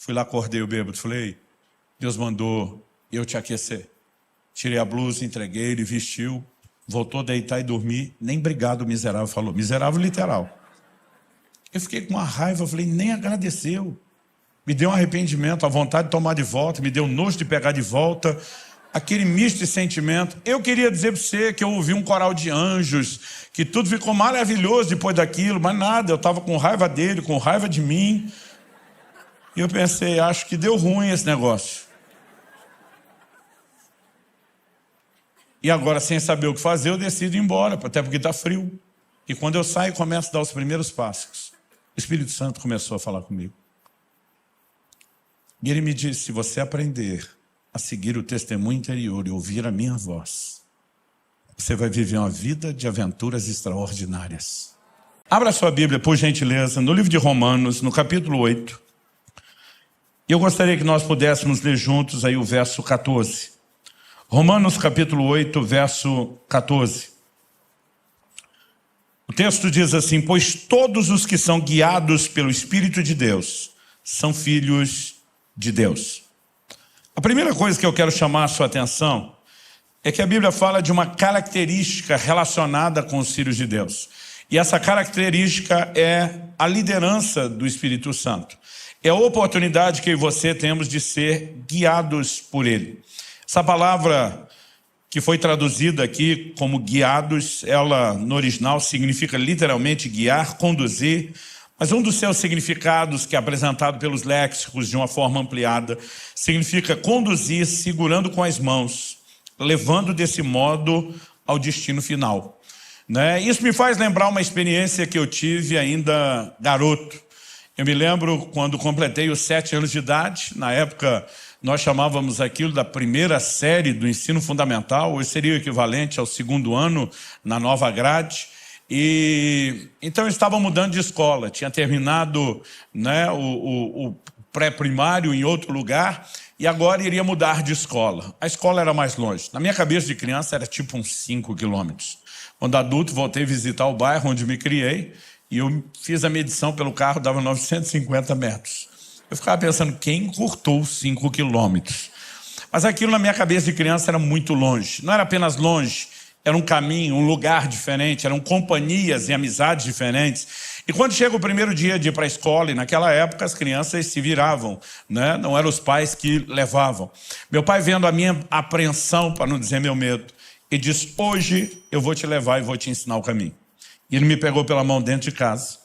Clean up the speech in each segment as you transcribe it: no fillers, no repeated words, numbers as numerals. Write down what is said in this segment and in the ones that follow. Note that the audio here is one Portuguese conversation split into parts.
Fui lá, acordei o bêbado, falei, Deus mandou eu te aquecer. Tirei a blusa, entreguei, ele vestiu, voltou a deitar e dormir. Nem obrigado o miserável falou, miserável literal. Eu fiquei com uma raiva, falei, nem agradeceu. Me deu um arrependimento, a vontade de tomar de volta, me deu nojo de pegar de volta, aquele misto de sentimento. Eu queria dizer para você que eu ouvi um coral de anjos, que tudo ficou maravilhoso depois daquilo, mas nada, eu estava com raiva dele, com raiva de mim. E eu pensei, acho que deu ruim esse negócio. E agora, sem saber o que fazer, eu decido ir embora, até porque está frio. E quando eu saio, começo a dar os primeiros passos. O Espírito Santo começou a falar comigo. E ele me disse, se você aprender a seguir o testemunho interior e ouvir a minha voz, você vai viver uma vida de aventuras extraordinárias. Abra sua Bíblia, por gentileza, no livro de Romanos, no capítulo 8. E eu gostaria que nós pudéssemos ler juntos aí o verso 14. Romanos capítulo 8, verso 14. O texto diz assim, pois todos os que são guiados pelo Espírito de Deus são filhos de Deus. A primeira coisa que eu quero chamar a sua atenção é que a Bíblia fala de uma característica relacionada com os filhos de Deus. E essa característica é a liderança do Espírito Santo. É a oportunidade que eu e você temos de ser guiados por Ele. Essa palavra que foi traduzida aqui como guiados, ela no original significa literalmente guiar, conduzir, mas um dos seus significados, que é apresentado pelos léxicos de uma forma ampliada, significa conduzir segurando com as mãos, levando desse modo ao destino final. Isso me faz lembrar uma experiência que eu tive ainda garoto. Eu me lembro quando completei os 7 anos de idade, na época nós chamávamos aquilo da primeira série do ensino fundamental, hoje seria o equivalente ao 2º ano na nova grade. E então eu estava mudando de escola, tinha terminado o pré-primário em outro lugar e agora iria mudar de escola. A escola era mais longe. Na minha cabeça de criança era tipo uns 5 quilômetros. Quando adulto voltei a visitar o bairro onde me criei e eu fiz a medição pelo carro, dava 950 metros. Eu ficava pensando, quem encurtou 5 quilômetros? Mas aquilo na minha cabeça de criança era muito longe. Não era apenas longe, era um caminho, um lugar diferente, eram companhias e amizades diferentes. E quando chega o primeiro dia de ir para a escola, e naquela época as crianças se viravam, não eram os pais que levavam. Meu pai, vendo a minha apreensão, para não dizer meu medo, ele disse, hoje eu vou te levar e vou te ensinar o caminho. E ele me pegou pela mão dentro de casa.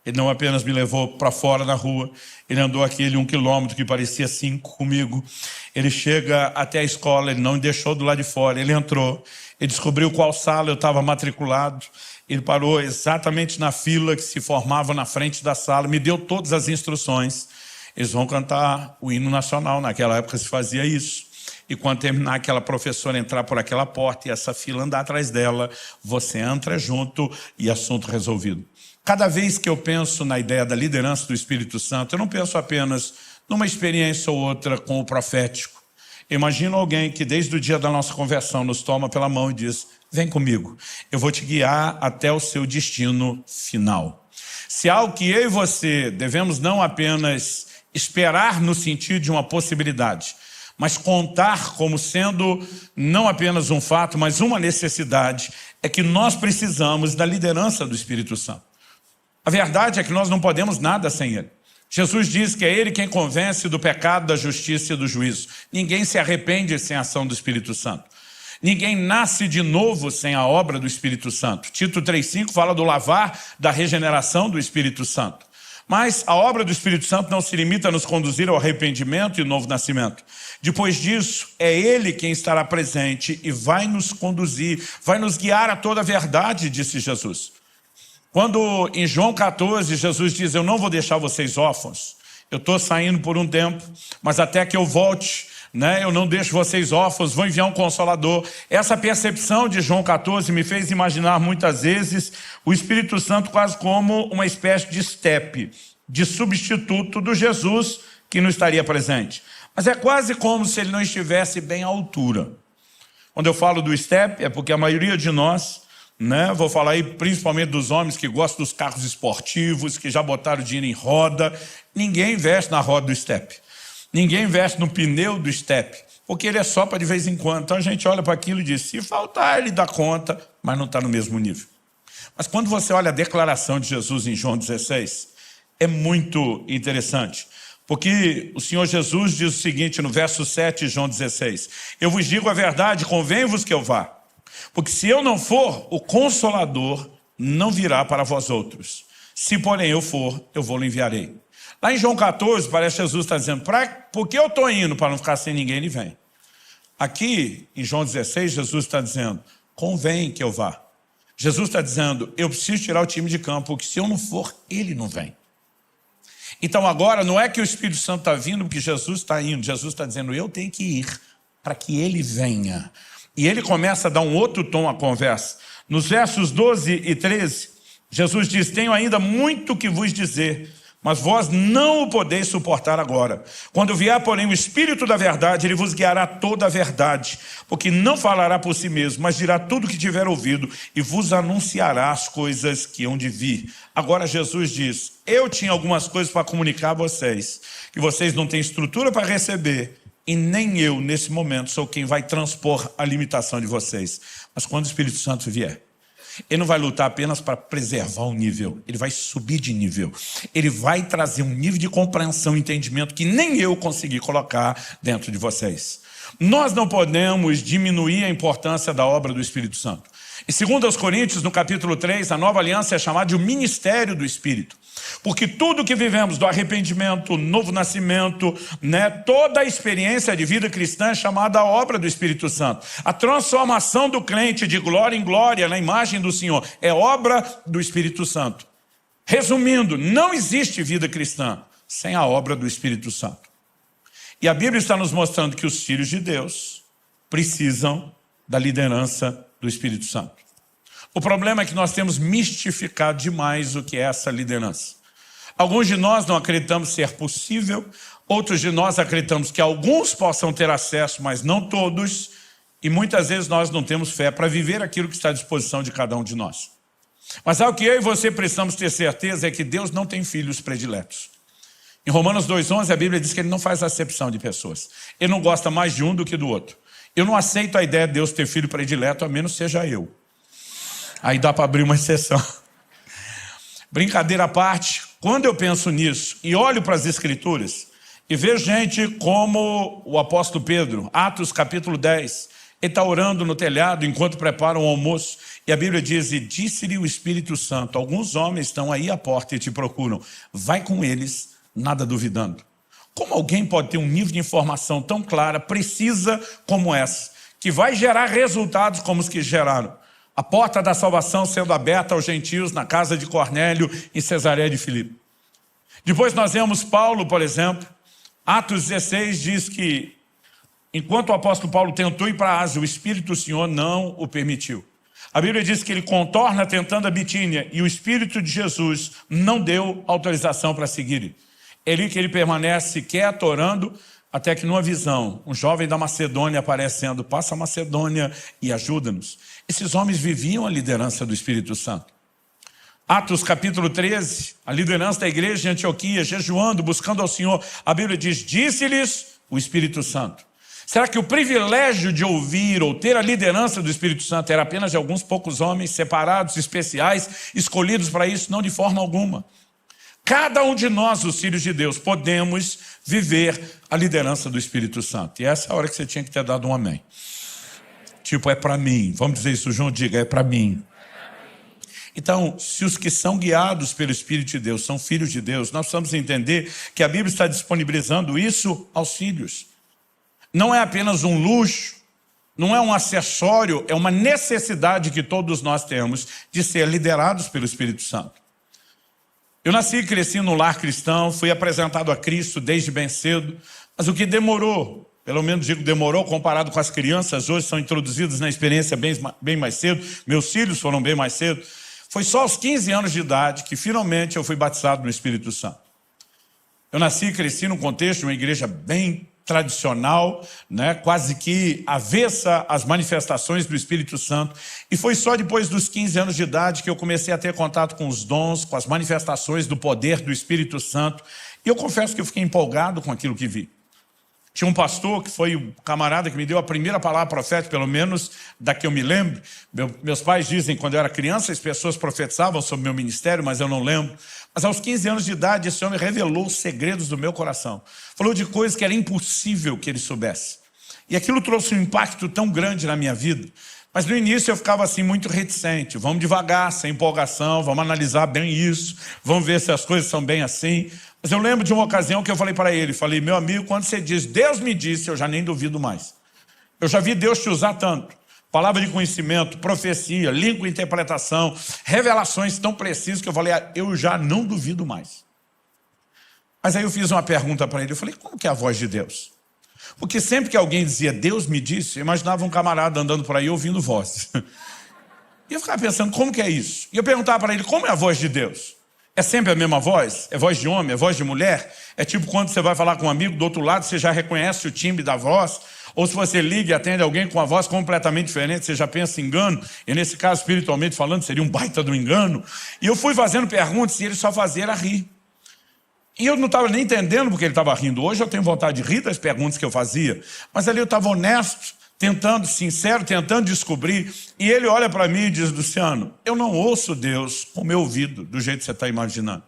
Ele não apenas me levou para fora na rua, ele andou aquele 1 quilômetro que parecia 5 comigo. Ele chega até a escola, ele não me deixou do lado de fora, ele entrou, ele descobriu qual sala eu estava matriculado, ele parou exatamente na fila que se formava na frente da sala, me deu todas as instruções. Eles vão cantar o hino nacional, naquela época se fazia isso. E quando terminar, aquela professora entrar por aquela porta e essa fila andar atrás dela, você entra junto e assunto resolvido. Cada vez que eu penso na ideia da liderança do Espírito Santo, eu não penso apenas numa experiência ou outra com o profético. Eu imagino alguém que desde o dia da nossa conversão nos toma pela mão e diz, vem comigo, eu vou te guiar até o seu destino final. Se há algo que eu e você devemos não apenas esperar no sentido de uma possibilidade, mas contar como sendo não apenas um fato, mas uma necessidade, é que nós precisamos da liderança do Espírito Santo. A verdade é que nós não podemos nada sem Ele. Jesus diz que é Ele quem convence do pecado, da justiça e do juízo. Ninguém se arrepende sem a ação do Espírito Santo. Ninguém nasce de novo sem a obra do Espírito Santo. Tito 3,5 fala do lavar, da regeneração do Espírito Santo. Mas a obra do Espírito Santo não se limita a nos conduzir ao arrependimento e novo nascimento. Depois disso, é Ele quem estará presente e vai nos conduzir, vai nos guiar a toda a verdade, disse Jesus. Quando em João 14, Jesus diz, eu não vou deixar vocês órfãos, eu estou saindo por um tempo, mas até que eu volte, eu não deixo vocês órfãos, vou enviar um Consolador. Essa percepção de João 14 me fez imaginar muitas vezes o Espírito Santo quase como uma espécie de estepe, de substituto do Jesus que não estaria presente. Mas é quase como se ele não estivesse bem à altura. Quando eu falo do estepe, é porque a maioria de nós, vou falar aí principalmente dos homens que gostam dos carros esportivos, que já botaram o dinheiro em roda. Ninguém investe na roda do estepe. Ninguém investe no pneu do estepe, porque ele é só para de vez em quando. Então a gente olha para aquilo e diz, se faltar, ele dá conta, mas não está no mesmo nível. Mas quando você olha a declaração de Jesus em João 16, é muito interessante. Porque o Senhor Jesus diz o seguinte no verso 7 de João 16, eu vos digo a verdade, convém-vos que eu vá. Porque se eu não for, o Consolador não virá para vós outros. Se porém eu for, eu vou lhe enviarei. Lá em João 14, parece que Jesus está dizendo, por que eu estou indo para não ficar sem ninguém, ele vem. Aqui, em João 16, Jesus está dizendo, convém que eu vá. Jesus está dizendo, eu preciso tirar o time de campo, porque se eu não for, ele não vem. Então agora, não é que o Espírito Santo está vindo, porque Jesus está indo. Jesus está dizendo, eu tenho que ir para que ele venha. E ele começa a dar um outro tom à conversa. Nos versos 12 e 13, Jesus diz, tenho ainda muito que vos dizer, mas vós não o podeis suportar agora. Quando vier, porém, o Espírito da verdade, ele vos guiará toda a verdade, porque não falará por si mesmo, mas dirá tudo o que tiver ouvido e vos anunciará as coisas que hão de vir. Agora Jesus diz, eu tinha algumas coisas para comunicar a vocês, que vocês não têm estrutura para receber, e nem eu, nesse momento, sou quem vai transpor a limitação de vocês. Mas quando o Espírito Santo vier, ele não vai lutar apenas para preservar o nível, ele vai subir de nível. Ele vai trazer um nível de compreensão e entendimento que nem eu consegui colocar dentro de vocês. Nós não podemos diminuir a importância da obra do Espírito Santo. E 2 Coríntios, no capítulo 3, a nova aliança é chamada de o ministério do Espírito. Porque tudo que vivemos do arrependimento, novo nascimento, toda a experiência de vida cristã é chamada a obra do Espírito Santo. A transformação do crente de glória em glória na imagem do Senhor é obra do Espírito Santo. Resumindo, não existe vida cristã sem a obra do Espírito Santo. E a Bíblia está nos mostrando que os filhos de Deus precisam da liderança do Espírito Santo. O problema é que nós temos mistificado demais o que é essa liderança. Alguns de nós não acreditamos ser possível, outros de nós acreditamos que alguns possam ter acesso, mas não todos, e muitas vezes nós não temos fé para viver aquilo que está à disposição de cada um de nós. Mas o que eu e você precisamos ter certeza é que Deus não tem filhos prediletos. Em Romanos 2,11 a Bíblia diz que ele não faz acepção de pessoas. Ele não gosta mais de um do que do outro. Eu não aceito a ideia de Deus ter filho predileto, a menos seja eu. Aí dá para abrir uma exceção. Brincadeira à parte, quando eu penso nisso e olho para as Escrituras e vejo gente como o apóstolo Pedro, Atos capítulo 10, ele está orando no telhado enquanto preparam o almoço e a Bíblia diz, e disse-lhe o Espírito Santo, alguns homens estão aí à porta e te procuram, vai com eles, nada duvidando. Como alguém pode ter um nível de informação tão clara, precisa como essa, que vai gerar resultados como os que geraram? A porta da salvação sendo aberta aos gentios na casa de Cornélio em Cesareia de Filipe. Depois nós vemos Paulo, por exemplo. Atos 16 diz que, enquanto o apóstolo Paulo tentou ir para a Ásia, o Espírito do Senhor não o permitiu. A Bíblia diz que ele contorna tentando a Bitínia e o Espírito de Jesus não deu autorização para seguir. É ali que ele permanece quieto, orando, até que numa visão, um jovem da Macedônia aparecendo, passa a Macedônia e ajuda-nos. Esses homens viviam a liderança do Espírito Santo. Atos capítulo 13, a liderança da igreja de Antioquia, jejuando, buscando ao Senhor. A Bíblia diz, disse-lhes o Espírito Santo. Será que o privilégio de ouvir ou ter a liderança do Espírito Santo era apenas de alguns poucos homens separados, especiais, escolhidos para isso? Não, de forma alguma. Cada um de nós, os filhos de Deus, podemos viver a liderança do Espírito Santo. E essa é a hora que você tinha que ter dado um amém. Tipo, é para mim. Vamos dizer isso junto? Diga, é para mim. Então, se os que são guiados pelo Espírito de Deus são filhos de Deus, nós precisamos entender que a Bíblia está disponibilizando isso aos filhos. Não é apenas um luxo, não é um acessório, é uma necessidade que todos nós temos de ser liderados pelo Espírito Santo. Eu nasci e cresci num lar cristão, fui apresentado a Cristo desde bem cedo, mas o que demorou, pelo menos digo demorou, comparado com as crianças, hoje são introduzidas na experiência bem mais cedo, meus filhos foram bem mais cedo, foi só aos 15 anos de idade que finalmente eu fui batizado no Espírito Santo. Eu nasci e cresci num contexto de uma igreja bem tradicional, quase que avessa às manifestações do Espírito Santo. E foi só depois dos 15 anos de idade que eu comecei a ter contato com os dons, com as manifestações do poder do Espírito Santo. E eu confesso que eu fiquei empolgado com aquilo que vi. Tinha um pastor que foi o camarada que me deu a primeira palavra profética, pelo menos da que eu me lembro. Meus pais dizem que quando eu era criança as pessoas profetizavam sobre o meu ministério, mas eu não lembro. Mas aos 15 anos de idade esse homem revelou os segredos do meu coração. Falou de coisas que era impossível que ele soubesse. E aquilo trouxe um impacto tão grande na minha vida. Mas no início eu ficava assim muito reticente. Vamos devagar, sem empolgação, vamos analisar bem isso, vamos ver se as coisas são bem assim. Mas eu lembro de uma ocasião que eu falei para ele, falei, meu amigo, quando você diz, Deus me disse, eu já nem duvido mais. Eu já vi Deus te usar tanto. Palavra de conhecimento, profecia, língua, interpretação, revelações tão precisas que eu falei, eu já não duvido mais. Mas aí eu fiz uma pergunta para ele, eu falei, como que é a voz de Deus? Porque sempre que alguém dizia, Deus me disse, eu imaginava um camarada andando por aí ouvindo voz. E eu ficava pensando, como que é isso? E eu perguntava para ele, como é a voz de Deus? É sempre a mesma voz? É voz de homem? É voz de mulher? É tipo quando você vai falar com um amigo do outro lado, você já reconhece o timbre da voz? Ou se você liga e atende alguém com uma voz completamente diferente, você já pensa em engano? E nesse caso, espiritualmente falando, seria um baita do engano. E eu fui fazendo perguntas e ele só fazia era rir. E eu não estava nem entendendo porque ele estava rindo. Hoje eu tenho vontade de rir das perguntas que eu fazia. Mas ali eu estava honesto, sincero, tentando descobrir. E ele olha para mim e diz, Luciano, eu não ouço Deus com o meu ouvido, do jeito que você está imaginando.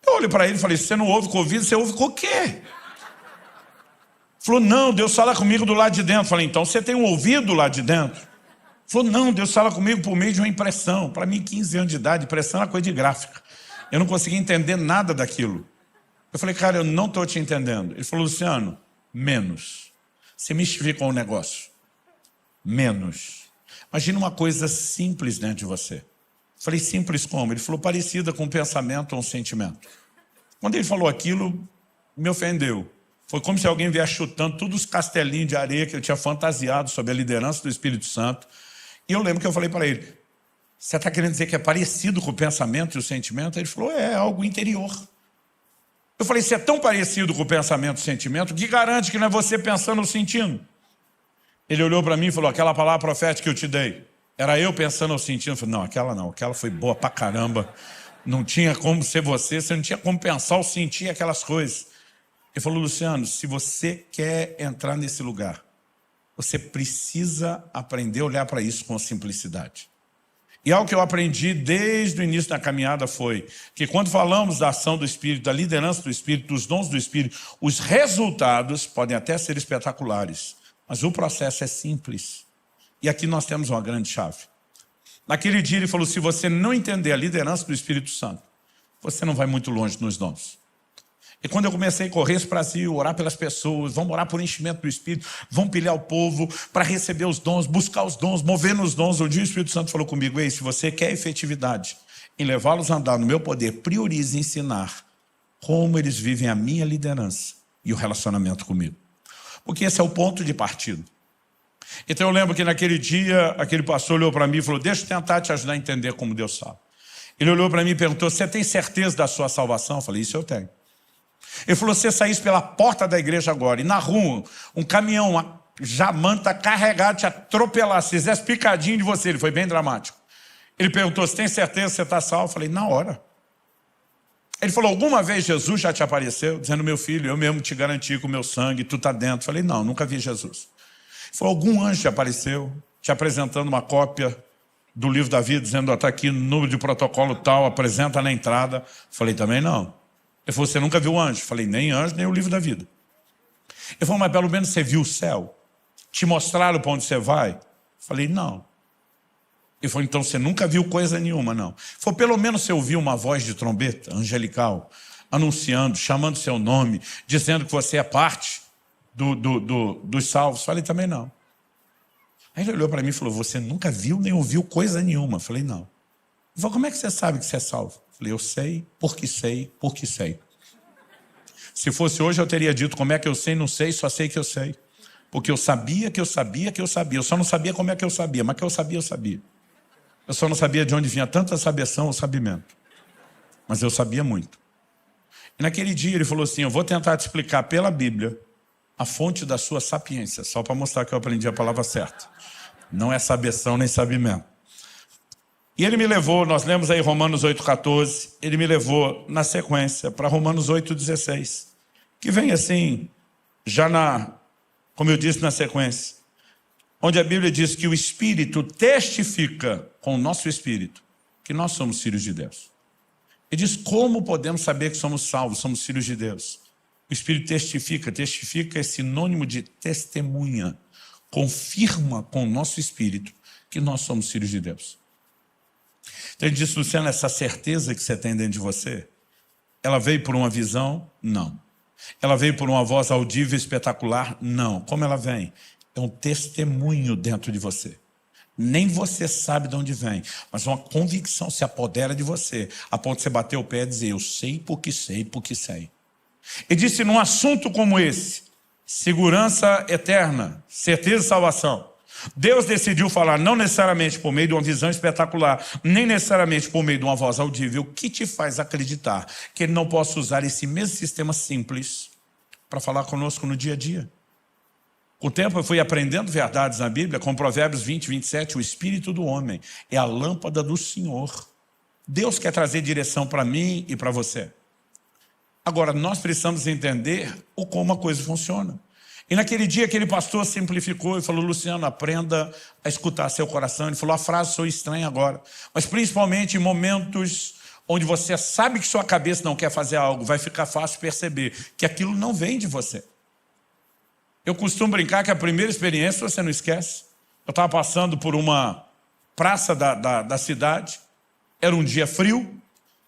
Eu olho para ele e falei, se você não ouve com o ouvido, você ouve com o quê? Falou, não, Deus fala comigo do lado de dentro. Falei, então você tem um ouvido lá de dentro? Falou, não, Deus fala comigo por meio de uma impressão. Para mim, 15 anos de idade, impressão era coisa de gráfica. Eu não conseguia entender nada daquilo. Eu falei, cara, eu não estou te entendendo. Ele falou, Luciano, menos. Você mistificou um negócio. Menos. Imagina uma coisa simples dentro de você. Eu falei, simples como? Ele falou, parecida com um pensamento ou um sentimento. Quando ele falou aquilo, me ofendeu. Foi como se alguém viesse chutando todos os castelinhos de areia que eu tinha fantasiado sobre a liderança do Espírito Santo. E eu lembro que eu falei para ele, você está querendo dizer que é parecido com o pensamento e o sentimento? Ele falou, é algo interior. Eu falei, se é tão parecido com o pensamento e o sentimento, que garante que não é você pensando ou sentindo? Ele olhou para mim e falou, aquela palavra profética que eu te dei, era eu pensando ou sentindo? Eu falei, não, aquela foi boa pra caramba. Não tinha como ser você não tinha como pensar ou sentir aquelas coisas. Ele falou, Luciano, se você quer entrar nesse lugar, você precisa aprender a olhar para isso com simplicidade. E algo que eu aprendi desde o início da caminhada foi que quando falamos da ação do Espírito, da liderança do Espírito, dos dons do Espírito, os resultados podem até ser espetaculares, mas o processo é simples. E aqui nós temos uma grande chave. Naquele dia ele falou, se você não entender a liderança do Espírito Santo, você não vai muito longe nos dons. E quando eu comecei a correr esse Brasil, orar pelas pessoas, vamos orar por enchimento do Espírito, vamos pilhar o povo para receber os dons, buscar os dons, mover nos dons. Um dia o Espírito Santo falou comigo, ei, se você quer efetividade em levá-los a andar no meu poder, priorize ensinar como eles vivem a minha liderança e o relacionamento comigo. Porque esse é o ponto de partida. Então eu lembro que naquele dia, aquele pastor olhou para mim e falou, deixa eu tentar te ajudar a entender como Deus fala. Ele olhou para mim e perguntou, você tem certeza da sua salvação? Eu falei, isso eu tenho. Ele falou, se você saísse pela porta da igreja agora e na rua, um caminhão, uma jamanta carregado te atropelar, se fizesse picadinho de você, ele foi bem dramático. Ele perguntou, você tem certeza que você está salvo? Eu falei, na hora. Ele falou, alguma vez Jesus já te apareceu? Dizendo, meu filho, eu mesmo te garanti com o meu sangue, tu está dentro. Eu falei, não, nunca vi Jesus. Ele falou, algum anjo te apareceu, te apresentando uma cópia do livro da vida, dizendo, está aqui no número de protocolo tal, apresenta na entrada. Eu falei, também não. Ele falou, você nunca viu o anjo? Eu falei, nem anjo, nem o livro da vida. Ele falou, mas pelo menos você viu o céu? Te mostraram para onde você vai? Eu falei, não. Ele falou, então você nunca viu coisa nenhuma, não. Ele falou, pelo menos você ouviu uma voz de trombeta angelical, anunciando, chamando seu nome, dizendo que você é parte dos salvos. Eu falei, também não. Aí ele olhou para mim e falou, você nunca viu nem ouviu coisa nenhuma? Eu falei, não. Ele falou, como é que você sabe que você é salvo? Eu falei, eu sei, porque sei, porque sei. Se fosse hoje eu teria dito como é que eu sei, não sei, só sei que eu sei. Porque eu sabia que eu sabia que eu sabia. Eu só não sabia como é que eu sabia, mas que eu sabia, eu sabia. Eu só não sabia de onde vinha tanta sabeção ou sabimento. Mas eu sabia muito. E naquele dia ele falou assim, eu vou tentar te explicar pela Bíblia a fonte da sua sapiência, só para mostrar que eu aprendi a palavra certa. Não é sabeção nem sabimento. E ele me levou, nós lemos aí Romanos 8,14, ele me levou na sequência para Romanos 8,16, que vem assim, já na como eu disse na sequência, onde a Bíblia diz que o Espírito testifica com o nosso Espírito que nós somos filhos de Deus. E diz como podemos saber que somos salvos, somos filhos de Deus. O Espírito testifica é sinônimo de testemunha, confirma com o nosso Espírito que nós somos filhos de Deus. Então ele disse, Luciano, essa certeza que você tem dentro de você, ela veio por uma visão? Não. Ela veio por uma voz audível espetacular? Não. Como ela vem? É um testemunho dentro de você. Nem você sabe de onde vem, mas uma convicção se apodera de você, a ponto de você bater o pé e dizer, eu sei porque sei, porque sei. E disse, num assunto como esse, segurança eterna, certeza de salvação, Deus decidiu falar não necessariamente por meio de uma visão espetacular, nem necessariamente por meio de uma voz audível, que te faz acreditar que Ele não possa usar esse mesmo sistema simples para falar conosco no dia a dia. Com o tempo eu fui aprendendo verdades na Bíblia, com Provérbios 20, 27, o espírito do homem é a lâmpada do Senhor. Deus quer trazer direção para mim e para você. Agora, nós precisamos entender como a coisa funciona. E naquele dia aquele pastor simplificou e falou, Luciano, aprenda a escutar seu coração. Ele falou, a frase sou estranha agora, mas principalmente em momentos onde você sabe que sua cabeça não quer fazer algo, vai ficar fácil perceber que aquilo não vem de você. Eu costumo brincar que a primeira experiência você não esquece. Eu estava passando por uma praça da cidade, era um dia frio,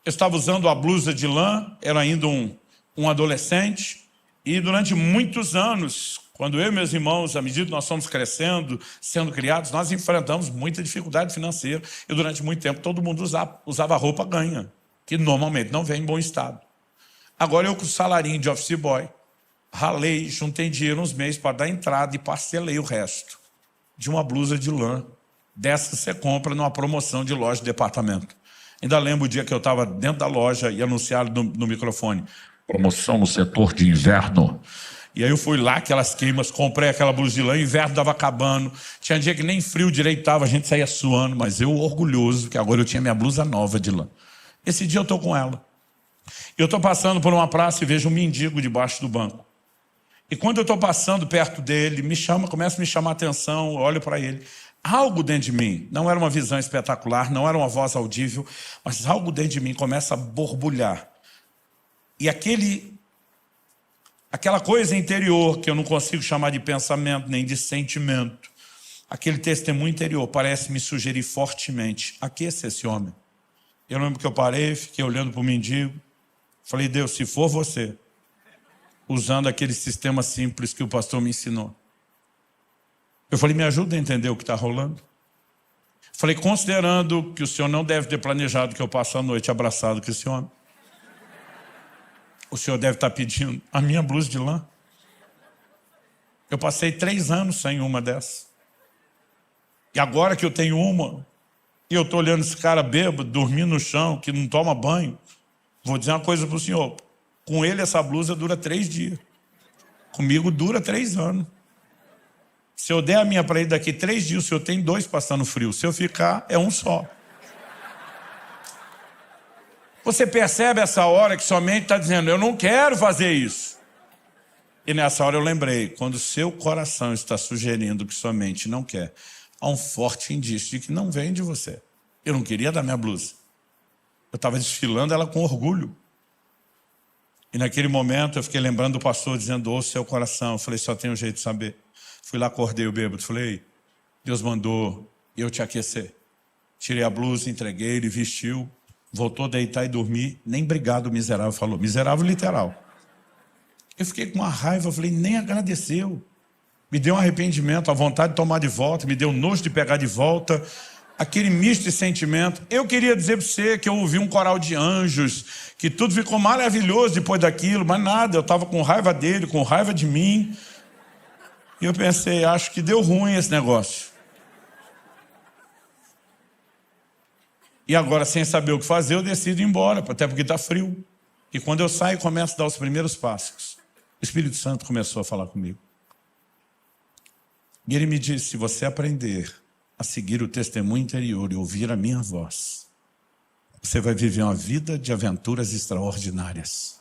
eu estava usando a blusa de lã, era ainda um adolescente, e durante muitos anos, quando eu e meus irmãos, à medida que nós fomos crescendo, sendo criados, nós enfrentamos muita dificuldade financeira, e durante muito tempo todo mundo usava roupa ganha, que normalmente não vem em bom estado. Agora eu com o salarinho de office boy, ralei, juntei dinheiro uns meses para dar entrada e parcelei o resto de uma blusa de lã. Dessa você compra numa promoção de loja de departamento. Ainda lembro o dia que eu estava dentro da loja e anunciaram no microfone, promoção no setor de inverno. E aí eu fui lá, aquelas queimas, comprei aquela blusa de lã, o inverno estava acabando. Tinha dia que nem frio direito estava, a gente saía suando, mas eu orgulhoso que agora eu tinha minha blusa nova de lã. Esse dia eu estou com ela. Eu estou passando por uma praça e vejo um mendigo debaixo do banco. E quando eu estou passando perto dele, começa a me chamar a atenção, eu olho para ele. Algo dentro de mim, não era uma visão espetacular, não era uma voz audível, mas algo dentro de mim começa a borbulhar. E aquela coisa interior, que eu não consigo chamar de pensamento, nem de sentimento, aquele testemunho interior parece me sugerir fortemente, aqueça esse homem. Eu lembro que eu parei, fiquei olhando para o mendigo, falei, Deus, se for você, usando aquele sistema simples que o pastor me ensinou. Eu falei, me ajuda a entender o que está rolando. Falei, considerando que o senhor não deve ter planejado que eu passe a noite abraçado com esse homem, o senhor deve estar pedindo a minha blusa de lã. Eu passei 3 anos sem uma dessas. E agora que eu tenho uma, e eu estou olhando esse cara bêbado, dormindo no chão, que não toma banho, vou dizer uma coisa para o senhor. Com ele, essa blusa dura 3 dias. Comigo dura 3 anos. Se eu der a minha para ele daqui 3 dias, o senhor tem 2 passando frio. Se eu ficar, é um só. Você percebe essa hora que sua mente está dizendo, eu não quero fazer isso. E nessa hora eu lembrei, quando o seu coração está sugerindo que sua mente não quer, há um forte indício de que não vem de você. Eu não queria dar minha blusa. Eu estava desfilando ela com orgulho. E naquele momento eu fiquei lembrando do pastor dizendo, ouça seu coração. Eu falei, só tem um jeito de saber. Fui lá, acordei o bêbado. Falei, Deus mandou eu te aquecer. Tirei a blusa, entreguei, ele vestiu. Voltou a deitar e dormir. Nem obrigado o miserável falou. Miserável literal. Eu fiquei com uma raiva. Falei, nem agradeceu. Me deu um arrependimento, a vontade de tomar de volta. Me deu nojo de pegar de volta. Aquele misto de sentimento. Eu queria dizer para você que eu ouvi um coral de anjos, que tudo ficou maravilhoso depois daquilo, mas nada, eu estava com raiva dele, com raiva de mim. E eu pensei, acho que deu ruim esse negócio. E agora, sem saber o que fazer, eu decido ir embora, até porque está frio. E quando eu saio e começo a dar os primeiros passos, o Espírito Santo começou a falar comigo. E ele me disse, se você aprender a seguir o testemunho interior e ouvir a minha voz, você vai viver uma vida de aventuras extraordinárias.